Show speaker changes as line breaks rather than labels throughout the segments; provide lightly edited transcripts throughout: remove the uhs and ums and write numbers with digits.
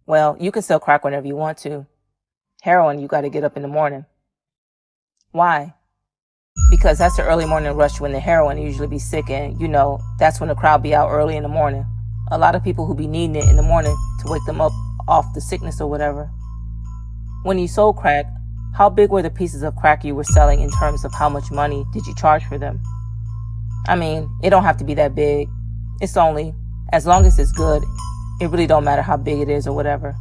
Well, you can sell crack whenever you want to. Heroin, you got to get up in the morning. Why? Because that's the early morning rush when the heroin usually be sick, and that's when the crowd be out early in the morning. A lot of people who be needing it in the morning to wake them up off the sickness or whatever. When you sold crack, how big were the pieces of crack you were selling in terms of how much money did you charge for them? I mean, it don't have to be that big. It's only, as long as it's good, it really don't matter how big it is or whatever.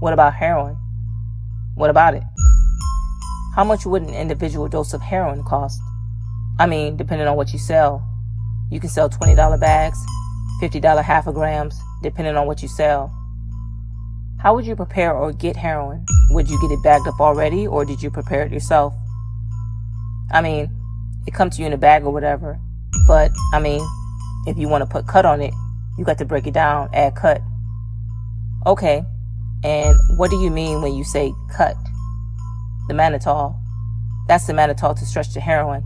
What about heroin? What about it? How much would an individual dose of heroin cost? I mean, depending on what you sell. You can sell $20 bags, $50 half a grams, depending on what you sell. How would you prepare or get heroin? Would you get it bagged up already, or did you prepare it yourself? I mean, it comes to you in a bag or whatever, but I mean, if you want to put cut on it, you got to break it down, add cut. Okay, and what do you mean when you say cut? The mannitol. That's the mannitol to stretch the heroin.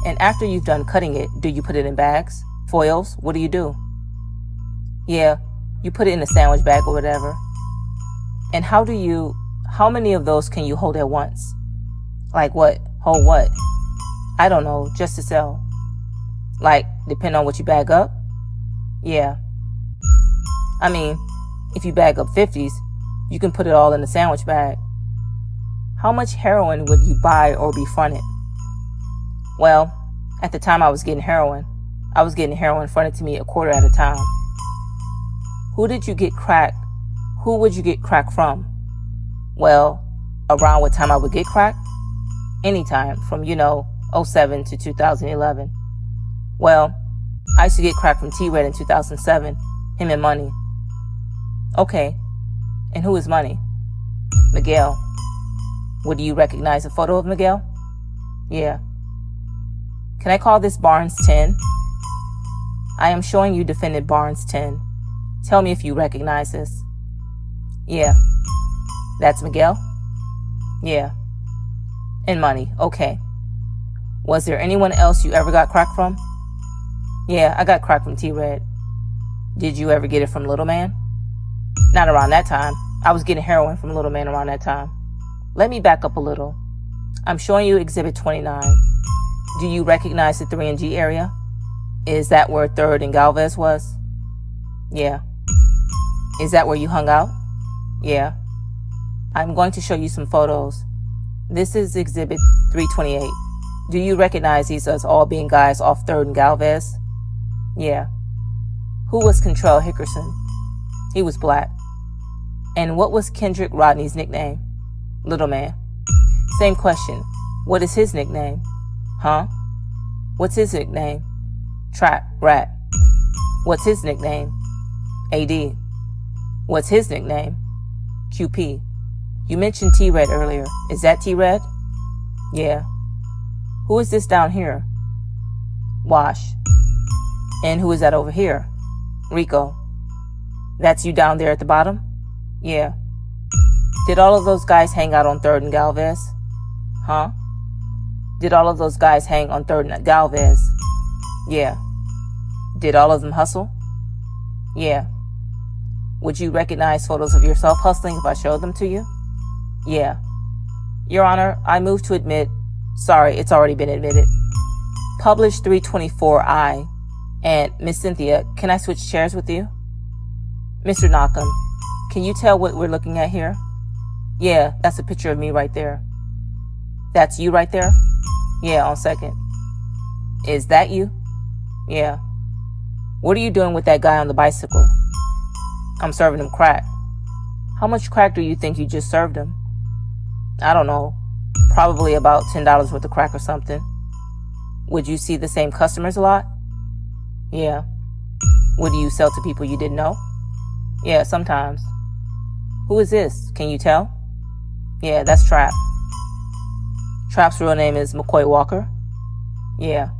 And after you've done cutting it, do you put it in bags? Foils? What do? Yeah, you put it in a sandwich bag or whatever. And how many of those can you hold at once? Like what? Hold what? I don't know, just to sell. Like, depend on what you bag up? Yeah. I mean, if you bag up 50s, you can put it all in a sandwich bag. How much heroin would you buy or be fronted? Well, at the time I was getting heroin fronted to me a quarter at a time. Who would you get crack from? Well, around what time I would get crack? Anytime from, 07 to 2011. Well, I used to get crack from T-Red in 2007, him and Money. Okay, and who is Money? Miguel. Would you recognize a photo of Miguel? Yeah. Can I call this Barnes 10? I am showing you defendant Barnes 10. Tell me if you recognize this. Yeah. That's Miguel? Yeah. And Money, okay. Was there anyone else you ever got crack from? Yeah, I got crack from T-Red. Did you ever get it from Little Man? Not around that time. I was getting heroin from Little Man around that time. Let me back up a little. I'm showing you Exhibit 29. Do you recognize the 3 and G area? Is that where 3rd and Galvez was? Yeah. Is that where you hung out? Yeah. I'm going to show you some photos. This is Exhibit 328. Do you recognize these as all being guys off 3rd and Galvez? Yeah. Who was Contrell Hickerson? He was black. And what was Kendrick Rodney's nickname? Little Man. Same question. What is his nickname? Huh? What's his nickname? Trap Rat. What's his nickname? AD. What's his nickname? QP. You mentioned T-Red earlier. Is that T-Red? Yeah. Who is this down here? Wash. And who is that over here? Rico. That's you down there at the bottom? Yeah. Did all of those guys hang out on 3rd and Galvez? Huh? Did all of those guys hang on 3rd and Galvez? Yeah. Did all of them hustle? Yeah. Would you recognize photos of yourself hustling if I showed them to you? Yeah. Your Honor, I move to admit. Sorry, it's already been admitted. Published 324I. And Miss Cynthia, can I switch chairs with you? Mr. Knockum, can you tell what we're looking at here? Yeah, that's a picture of me right there. That's you right there? Yeah, on second. Is that you? Yeah. What are you doing with that guy on the bicycle? I'm serving him crack. How much crack do you think you just served him? I don't know. Probably about $10 worth of crack or something. Would you see the same customers a lot? Yeah. Would you sell to people you didn't know? Yeah, sometimes. Who is this? Can you tell? Yeah, that's Trap. Trap's real name is McCoy Walker? Yeah.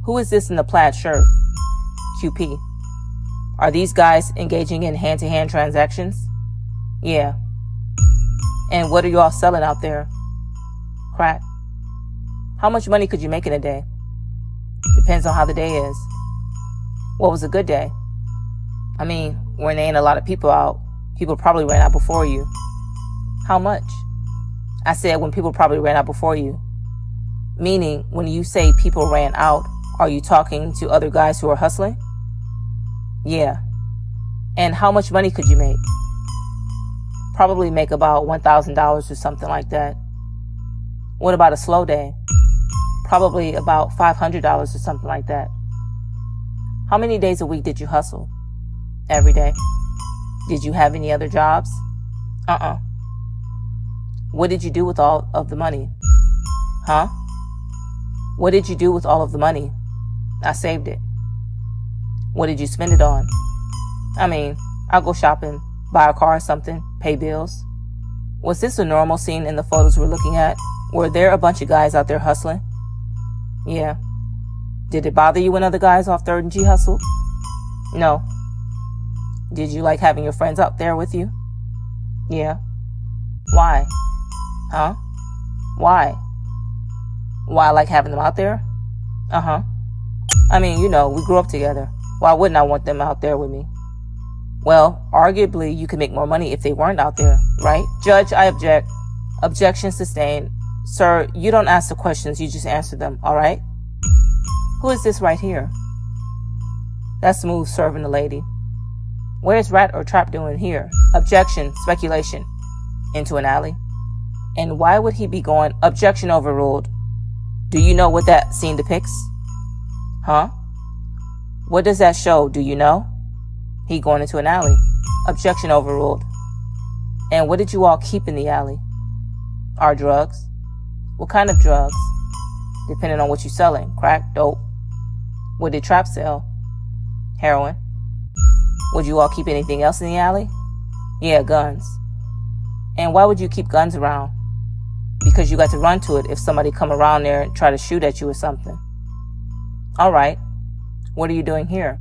Who is this in the plaid shirt? QP. Are these guys engaging in hand-to-hand transactions? Yeah. And what are you all selling out there? Crack. How much money could you make in a day? Depends on how the day is. What was a good day? I mean, when there ain't a lot of people out, people probably ran out before you. How much? I said when people probably ran out before you. Meaning, when you say people ran out, are you talking to other guys who are hustling? Yeah. And how much money could you make? Probably make about $1,000 or something like that. What about a slow day? Probably about $500 or something like that. How many days a week did you hustle? Every day. Did you have any other jobs? What did you do with all of the money? Huh? What did you do with all of the money? I saved it. What did you spend it on? I mean, I'll go shopping, buy a car or something, pay bills. Was this a normal scene in the photos we're looking at? Were there a bunch of guys out there hustling? Yeah. Did it bother you when other guys off 3rd and G hustled? No. Did you like having your friends out there with you? Yeah. Why? Huh? Why? Why I like having them out there? I mean, you know, we grew up together. Why wouldn't I want them out there with me? Well, arguably, you could make more money if they weren't out there, right? Judge, I object. Objection sustained. Sir, you don't ask the questions, you just answer them, all right? Who is this right here? That's Smooth serving the lady. Where's Rat or Trap doing here? Objection, speculation. Into an alley. And why would he be going? Objection overruled. Do you know what that scene depicts? Huh? What does that show? Do you know? He going into an alley. Objection overruled. And what did you all keep in the alley? Our drugs. What kind of drugs? Depending on what you're selling. Crack, dope. What did Trap sell? Heroin. Would you all keep anything else in the alley? Yeah, guns. And why would you keep guns around? Because you got to run to it if somebody come around there and try to shoot at you or something. All right. What are you doing here?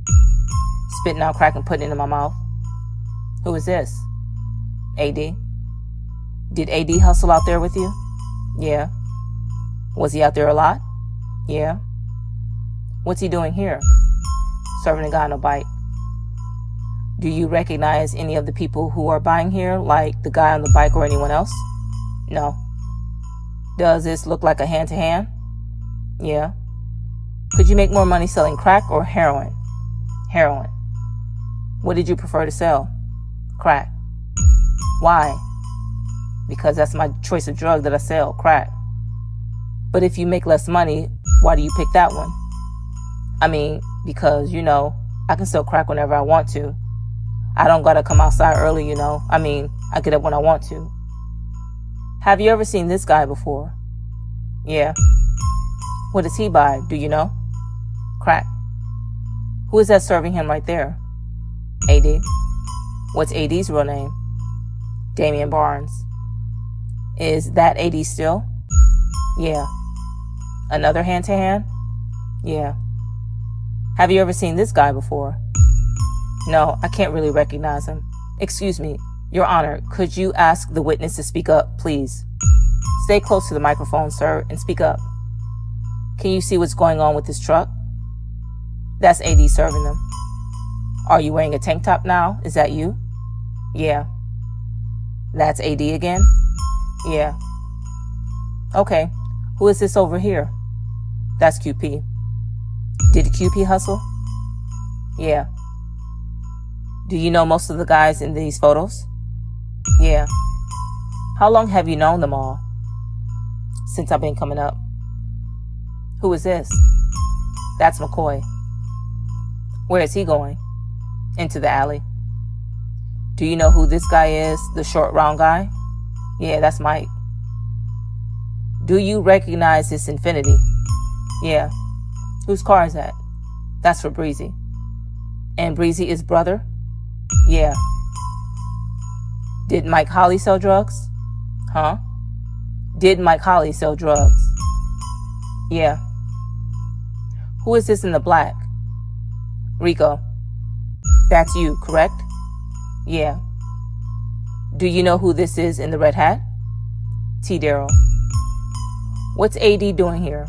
Spitting out crack and putting it in my mouth. Who is this? AD. Did AD hustle out there with you? Yeah. Was he out there a lot? Yeah. What's he doing here? Serving a guy on a bike. Do you recognize any of the people who are buying here, like the guy on the bike or anyone else? No. Does this look like a hand-to-hand? Yeah. Could you make more money selling crack or heroin? Heroin. What did you prefer to sell? Crack. Why? Because that's my choice of drug that I sell, crack. But if you make less money, why do you pick that one? I mean, because, you know, I can sell crack whenever I want to. I don't gotta come outside early, you know. I mean, I get up when I want to. Have you ever seen this guy before? Yeah. What does he buy? Do you know? Crack. Who is that serving him right there? AD. What's AD's real name? Damian Barnes. Is that AD still? Yeah. Another hand-to-hand? Yeah. Have you ever seen this guy before? No, I can't really recognize him. Excuse me, Your Honor, could you ask the witness to speak up, please? Stay close to the microphone, sir, and speak up. Can you see what's going on with this truck? That's AD serving them. Are you wearing a tank top now? Is that you? Yeah. That's AD again? Yeah. Okay. Who is this over here? That's QP. Did QP hustle? Yeah. Do you know most of the guys in these photos? Yeah. How long have you known them all? Since I've been coming up. Who is this? That's McCoy. Where is he going? Into the alley. Do you know who this guy is? The short, round guy? Yeah, that's Mike. Do you recognize this Infinity? Yeah. Whose car is that? That's for Breezy. And Breezy is brother? Yeah. Did Mike Holly sell drugs? Huh? Did Mike Holly sell drugs? Yeah. Who is this in the black? Rico. That's you, correct? Yeah. Do you know who this is in the red hat? T. Darryl. What's AD doing here?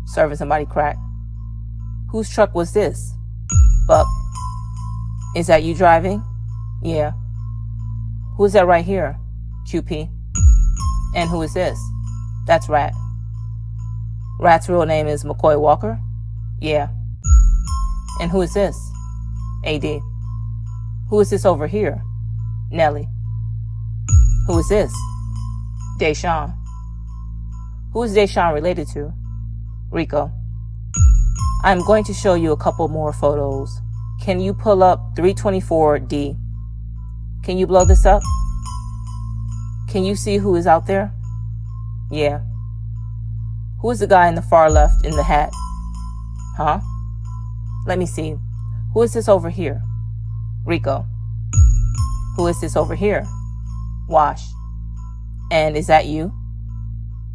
Serving somebody crack. Whose truck was this? Buck. Is that you driving? Yeah. Who is that right here? QP. And who is this? That's Rat. Rat's real name is McCoy Walker? Yeah. And who is this? AD. Who is this over here? Nelly. Who is this? Deshawn. Who is Deshawn related to? Rico. I'm going to show you a couple more photos. Can you pull up 324D? Can you blow this up? Can you see who is out there? Yeah. Who is the guy in the far left in the hat? Huh? Let me see. Who is this over here? Rico. Who is this over here? Wash. And is that you?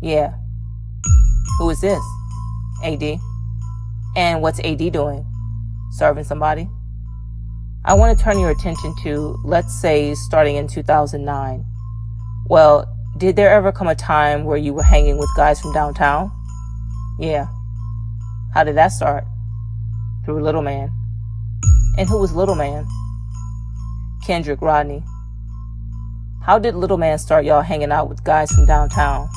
Yeah. Who is this? AD. And what's AD doing? Serving somebody? I want to turn your attention to, let's say, starting in 2009. Well, did there ever come a time where you were hanging with guys from downtown? Yeah. How did that start? Through Little Man. And who was Little Man? Kendrick Rodney. How did Little Man start y'all hanging out with guys from downtown?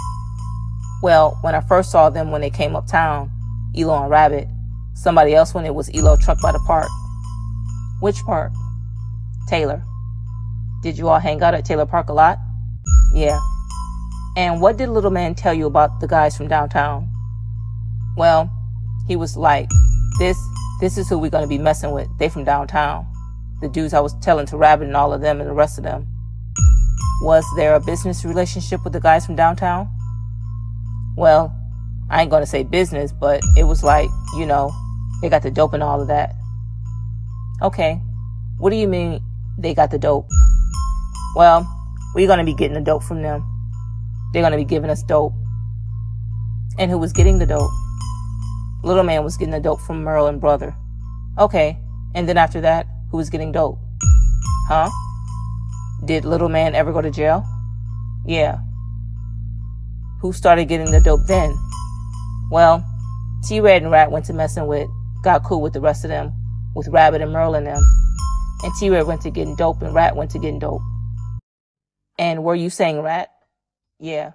Well, when I first saw them when they came uptown, Elo and Rabbit, somebody else when it was Elo truck by the park. Which park? Taylor. Did you all hang out at Taylor Park a lot? Yeah. And what did Little Man tell you about the guys from downtown? Well, he was like, this is who we're going to be messing with. They from downtown. The dudes I was telling to Rabbit and all of them and the rest of them. Was there a business relationship with the guys from downtown? Well, I ain't going to say business, but it was like, you know, they got the dope and all of that. Okay. What do you mean they got the dope? Well, we're going to be getting the dope from them. They're going to be giving us dope. And who was getting the dope? Little Man was getting the dope from Merle and Brother. Okay. And then after that, who was getting dope? Huh? Did Little Man ever go to jail? Yeah. Who started getting the dope then? Well, T-Red and Rat went to messing with, got cool with the rest of them, with Rabbit and Merle and them. And T-Red went to getting dope and Rat went to getting dope. And were you saying Rat? Yeah.